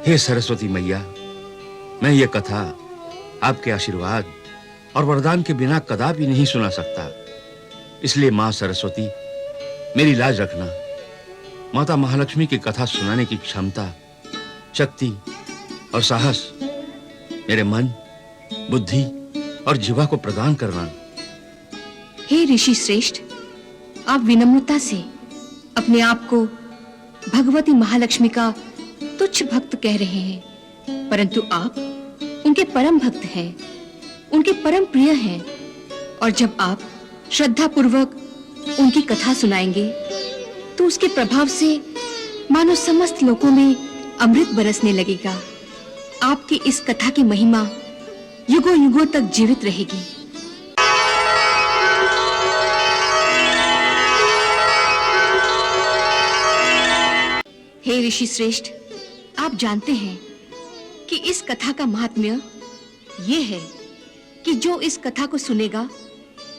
हे सरस्वती मैया, मैं ये कथा आपके आशीर्वाद और वरदान के बिना कदापि नहीं सुना सकता। इसलिए मां सरस्वती, मेरी लाज रखना। माता महालक्ष्मी की कथा सुनाने की क्षमता, शक्ति और साहस मेरे मन, बुद्धि और जीवा को प्रदान करना। हे ऋषि श्रेष्ठ, आप विनम्रता से अपने आप को भगवती महालक्ष्मी का तुच्छ भक्त कह रहे हैं, परंतु आप उनके परम भक्त हैं, उनके परम प्रिय हैं। और जब आप श्रद्धा पूर्वक उनकी कथा सुनाएंगे तो उसके प्रभाव से मानो समस्त लोकों में अमृत बरसने लगेगा। आपकी इस कथा की महिमा युगों युगों तक जीवित रहेगी। हे ऋषि श्रेष्ठ, आप जानते हैं कि इस कथा का महात्म्य ये है कि जो इस कथा को सुनेगा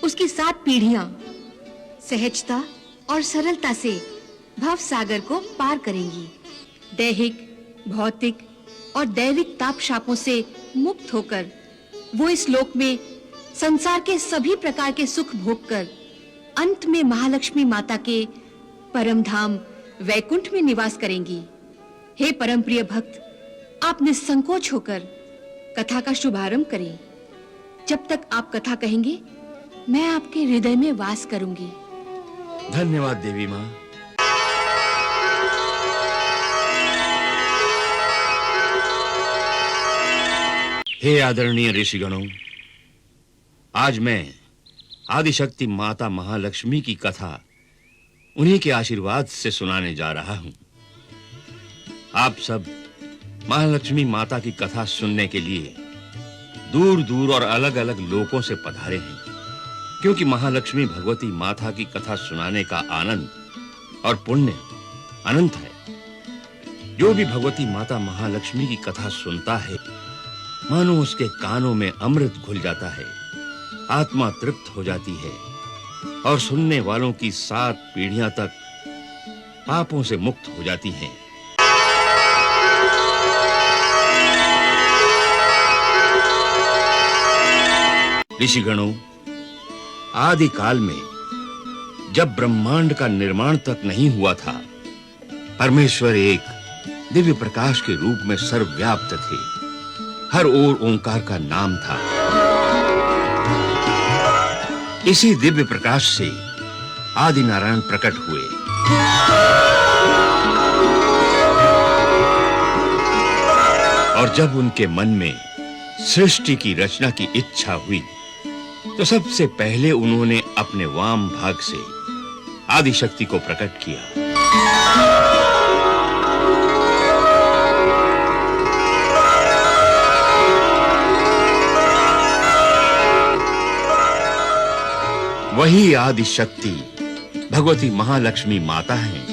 उसकी 7 पीढ़ियां सहजता और सरलता से भव सागर को पार करेंगी। दैहिक, भौतिक और दैविक ताप शापों से मुक्त होकर वो इस लोक में संसार के सभी प्रकार के सुख भोग कर अंत में महालक्ष्मी माता के परम धाम वैकुंठ में निवास करेंगी। हे परम प्रिय भक्त, आप निसंकोच होकर कथा का शुभारंभ करें। जब तक आप कथा कहेंगे, मैं आपके हृदय में वास करूंगी। धन्यवाद देवी मां। हे आदरणीय ऋषिगणों, आज मैं आदिशक्ति माता महालक्ष्मी की कथा उन्हीं के आशीर्वाद से सुनाने जा रहा हूं। आप सब महालक्ष्मी माता की कथा सुनने के लिए दूर-दूर और अलग-अलग लोकों से पधारे हैं, क्योंकि महालक्ष्मी भगवती माता की कथा सुनाने का आनंद और पुण्य अनंत है। जो भी भगवती माता महालक्ष्मी की कथा सुनता है, मानो उसके कानों में अमृत घुल जाता है, आत्मा तृप्त हो जाती है और सुनने वालों की 7 पीढ़ियां तक पापों से मुक्त हो जाती हैं। ऋषिगणों, आदि काल में जब ब्रह्मांड का निर्माण तक नहीं हुआ था, परमेश्वर एक दिव्य प्रकाश के रूप में सर्वव्याप्त थे। हर ओर ओंकार का नाम था। इसी दिव्य प्रकाश से आदि नारायण प्रकट हुए। और जब उनके मन में सृष्टि की रचना की इच्छा हुई, तो सबसे पहले उन्होंने अपने वाम भाग से आदिशक्ति को प्रकट किया। वही आदिशक्ति भगवती महालक्ष्मी माता हैं।